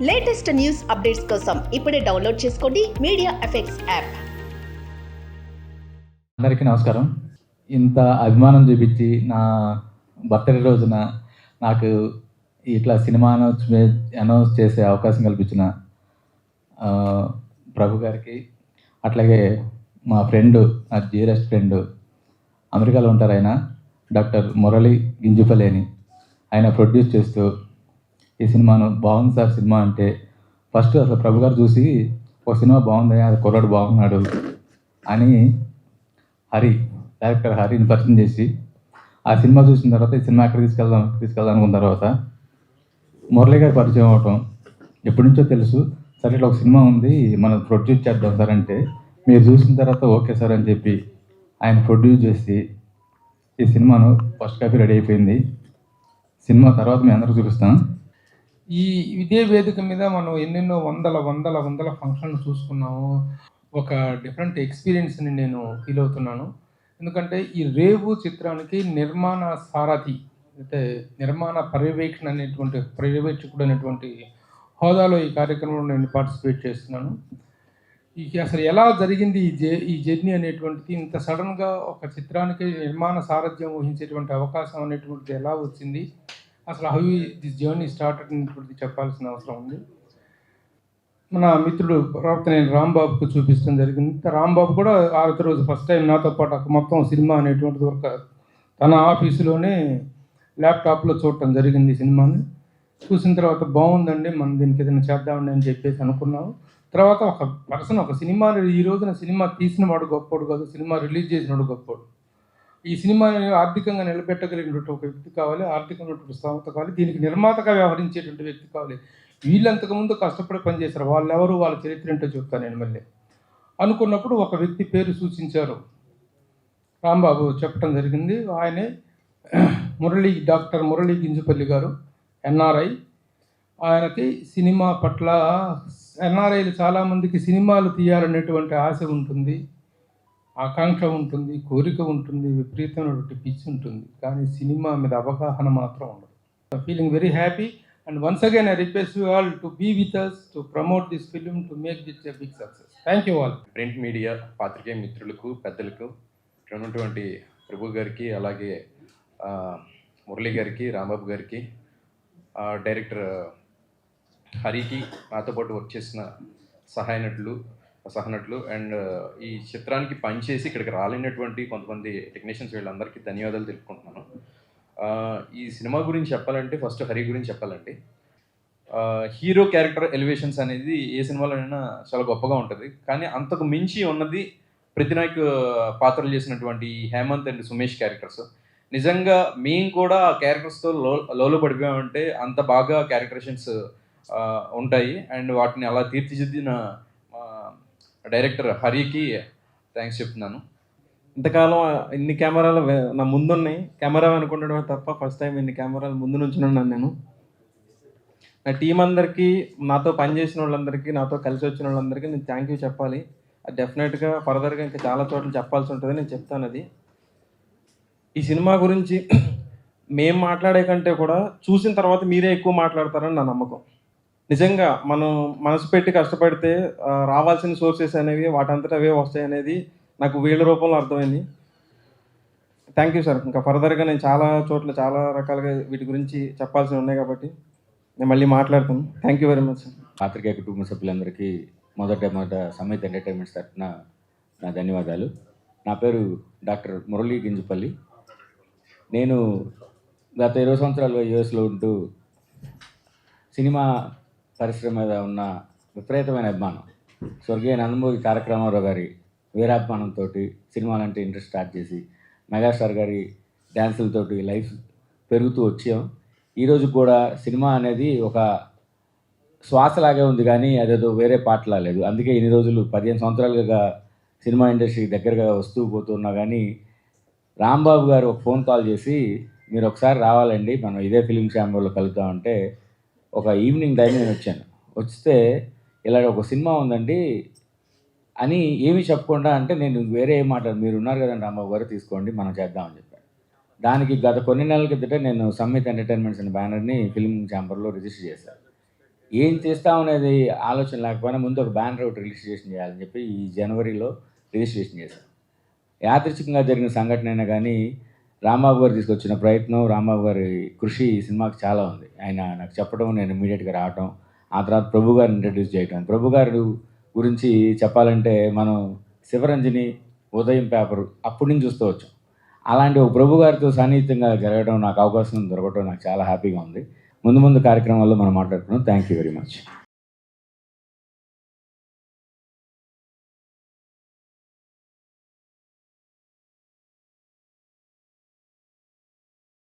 Latest news updates కోసం ఇప్పుడే download చేసుకోండి మీడియా ఎఫెక్ట్స్ యాప్. అందరికీ నమస్కారం. ఇంత అభిమానం చూపించి నా బర్త్డే రోజున నాకు ఇట్లా సినిమా అనౌన్స్ చేసే అవకాశం కల్పించిన ప్రభు గారికి, అట్లాగే మా ఫ్రెండ్, నా డియరెస్ట్ ఫ్రెండ్, అమెరికాలో ఉంటారు ఆయన, డాక్టర్ మురళి గింజుపల్లి అని, ఆయన ప్రొడ్యూస్ చేస్తూ ఈ సినిమాను బాగుంది సార్ సినిమా అంటే ఫస్ట్ అసలు ప్రభు గారు చూసి ఒక సినిమా బాగుంది, అది కుర్రాడు బాగున్నాడు అని డైరెక్టర్ హరిని పరిచయం చేసి ఆ సినిమా చూసిన తర్వాత ఈ సినిమా ఎక్కడ తీసుకెళ్దాం అనుకున్న తర్వాత మురళి గారు పరిచయం అవటం, ఎప్పటి నుంచో తెలుసు. సరే ఇట్లా ఒక సినిమా ఉంది, మనం ప్రొడ్యూస్ చేద్దాం సార్ అంటే మీరు చూసిన తర్వాత ఓకే సార్ అని చెప్పి ఆయన ప్రొడ్యూస్ చేసి ఈ సినిమాను ఫస్ట్ కాపీ రెడీ అయిపోయింది. సినిమా తర్వాత మీ అందరూ చూపిస్తాం. ఇదే వేదిక మీద మనం ఎన్నెన్నో వందల ఫంక్షన్లు చూసుకున్నాము. ఒక డిఫరెంట్ ఎక్స్పీరియన్స్ని నేను ఫీల్ అవుతున్నాను. ఎందుకంటే ఈ రేవు చిత్రానికి నిర్మాణ సారథి, అంటే నిర్మాణ పర్యవేక్షకుడు అనేటువంటి హోదాలో ఈ కార్యక్రమంలో నేను పార్టిసిపేట్ చేస్తున్నాను. అసలు ఎలా జరిగింది ఈ జర్నీ అనేటువంటిది, ఇంత సడన్గా ఒక చిత్రానికి నిర్మాణ సారథ్యం వహించేటువంటి అవకాశం అనేటువంటిది ఎలా వచ్చింది, అసలు హౌ దిస్ జర్నీ స్టార్టెడ్ అనేటువంటిది చెప్పాల్సిన అవసరం ఉంది. మన మిత్రుడు ప్రవక్త నేను రాంబాబుకు చూపించడం జరిగింది. రాంబాబు కూడా ఆ రోజు ఫస్ట్ టైం నాతో పాటు మొత్తం సినిమా అనేటువంటిది వరకు తన ఆఫీసులోనే ల్యాప్టాప్లో చూడటం జరిగింది. సినిమాని చూసిన తర్వాత బాగుందండి, మనం దీనికి ఏదైనా చేద్దామండి అని చెప్పేసి అనుకున్నాము. తర్వాత ఒక పర్సన్, ఒక సినిమా ఈ రోజున సినిమా తీసిన వాడు గొప్పోడు కాదు, సినిమా రిలీజ్ చేసినవాడు గొప్పోడు. ఈ సినిమాని ఆర్థికంగా నిలబెట్టగలిగినటువంటి ఒక వ్యక్తి కావాలి, ఆర్థికమైనటువంటి స్థామత కావాలి, దీనికి నిర్మాతగా వ్యవహరించేటువంటి వ్యక్తి కావాలి. వీళ్ళు అంతకుముందు కష్టపడి పనిచేశారు, వాళ్ళెవరు, వాళ్ళ చరిత్ర ఏంటో చెప్తాను నేను మళ్ళీ. అనుకున్నప్పుడు ఒక వ్యక్తి పేరు సూచించారు, రాంబాబు చెప్పడం జరిగింది. ఆయనే డాక్టర్ మురళి గింజుపల్లి గారు, ఎన్ఆర్ఐ. ఆయనకి సినిమా పట్ల, ఎన్ఆర్ఐలు చాలామందికి సినిమాలు తీయాలనేటువంటి ఆశ ఉంటుంది, ఆకాంక్ష ఉంటుంది, కోరిక ఉంటుంది, విపరీతమైనటువంటి పిచ్చి ఉంటుంది, కానీ సినిమా మీద అవగాహన మాత్రం ఉండదు. Feeling very happy and once again I request you all to be with us to promote this film to make this a big success. Thank you all. Print media పాత్రికేయ మిత్రులకు, పెద్దలకు, ఇక్కడ ఉన్నటువంటి ప్రభు గారికి, అలాగే మురళి గారికి, రాంబాబు గారికి, డైరెక్టర్ హరికి, నాతో పాటు వర్క్ చేసిన సహనటులు అండ్ ఈ చిత్రానికి పనిచేసి ఇక్కడికి రాలేనటువంటి కొంతమంది టెక్నీషియన్స్, వీళ్ళందరికీ ధన్యవాదాలు తెలుపుకుంటున్నాను. ఈ సినిమా గురించి చెప్పాలంటే ఫస్ట్ హరి గురించి చెప్పాలంటే, హీరో క్యారెక్టర్ ఎలివేషన్స్ అనేది ఏ సినిమాలోనైనా చాలా గొప్పగా ఉంటుంది. కానీ అంతకు మించి ఉన్నది ప్రతినాయక్ పాత్రలు చేసినటువంటి హేమంత్ అండ్ సుమేష్ క్యారెక్టర్స్. నిజంగా మేము కూడా ఆ క్యారెక్టర్స్తో లోలో పడిపోయామంటే అంత బాగా క్యారెక్టరేషన్స్ ఉంటాయి. అండ్ వాటిని అలా తీర్చిదిద్దిన డైరెక్టర్ హరికి థ్యాంక్స్ చెప్తున్నాను. ఇంతకాలం ఇన్ని కెమెరాలు నా ముందున్నాయి, కెమెరా అనుకుంటడమే తప్ప ఫస్ట్ టైం ఇన్ని కెమెరాలు ముందు నుంచి ఉన్నాను నేను. నా టీం అందరికీ, నాతో పనిచేసిన వాళ్ళందరికీ, నాతో కలిసి వచ్చిన వాళ్ళందరికీ నేను థ్యాంక్ యూ చెప్పాలి. అది డెఫినెట్గా ఫర్దర్గా ఇంకా చాలా చోట్ల చెప్పాల్సి ఉంటుంది, నేను చెప్తాను అది. ఈ సినిమా గురించి మేము మాట్లాడే కంటే కూడా చూసిన తర్వాత మీరే ఎక్కువ మాట్లాడతారని నా నమ్మకం. నిజంగా మనం మనసు పెట్టి కష్టపడితే రావాల్సిన సోర్సెస్ అనేవి వాటంతటా అవే వస్తాయి అనేది నాకు వీళ్ళ రూపంలో అర్థమైంది. Thank you sir. ఇంకా ఫర్దర్గా నేను చాలా చోట్ల చాలా రకాలుగా వీటి గురించి చెప్పాల్సి ఉన్నాయి కాబట్టి నేను మళ్ళీ మాట్లాడతాను. Thank you very much sir. పాత్రికేయ కుటుంబ సభ్యులందరికీ మొదట సమేత్ ఎంటర్టైన్మెంట్స్ తరఫున నా ధన్యవాదాలు. నా పేరు డాక్టర్ మురళి గింజుపల్లి. నేను గత 20 సంవత్సరాలు యూఎస్లో ఉంటూ సినిమా పరిశ్రమ మీద ఉన్న విపరీతమైన అభిమానం, స్వర్గీయ నందమూరి తారక రామారావు గారి వీరాభిమానంతో సినిమాలంటే ఇంట్రెస్ట్ స్టార్ట్ చేసి మెగాస్టార్ గారి డ్యాన్సులతోటి లైఫ్ పెరుగుతూ వచ్చాం. ఈరోజు కూడా సినిమా అనేది ఒక శ్వాసలాగే ఉంది, కానీ అదేదో వేరే పాటలా లేదు. అందుకే ఇన్ని రోజులు 15 సంవత్సరాలుగా సినిమా ఇండస్ట్రీ దగ్గరగా వస్తూ పోతున్నా కానీ రాంబాబు గారు ఒక ఫోన్ కాల్ చేసి మీరు ఒకసారి రావాలండి, మనం ఇదే ఫిలిం ఛాంబర్లో కలుద్దామంటే ఒక ఈవినింగ్ టైం నేను వచ్చాను. వస్తే ఇలా ఒక సినిమా ఉందండి అని ఏమీ చెప్పకుండా, అంటే నేను వేరే ఏం మాట్లాడు, మీరు ఉన్నారు కదండి రాంబాబు గారు, తీసుకోండి మనం చేద్దామని చెప్పాను. దానికి గత కొన్ని నెలల కిందట నేను సమ్మిత్ ఎంటర్టైన్మెంట్స్ అనే బ్యానర్ని ఫిలిం ఛాంబర్లో రిజిస్టర్ చేశాను. ఏం చేస్తామనేది ఆలోచన లేకపోయినా ముందు ఒక బ్యానర్ ఒకటి రిజిస్ట్రేషన్ చేయాలని చెప్పి ఈ జనవరిలో రిజిస్ట్రేషన్ చేశాను. యాదృచ్ఛికంగా జరిగిన సంఘటన అయినా కానీ రాంబాబు గారు తీసుకొచ్చిన ప్రయత్నం, రాంబాబు గారి కృషి ఈ సినిమాకి చాలా ఉంది. ఆయన నాకు చెప్పడం, నేను ఇమీడియట్గా రావటం, ఆ తర్వాత ప్రభు గారిని ఇంట్రడ్యూస్ చేయటం. ప్రభు గారు గురించి చెప్పాలంటే మనం శివరంజని, ఉదయం పేపరు అప్పటి నుంచి చూస్తూ వచ్చాం. అలాంటి ఒక ప్రభు గారితో సన్నిహితంగా జరగడం, నాకు అవకాశం దొరకడం నాకు చాలా హ్యాపీగా ఉంది. ముందు కార్యక్రమాల్లో మనం మాట్లాడుకున్నాం. Thank you very much.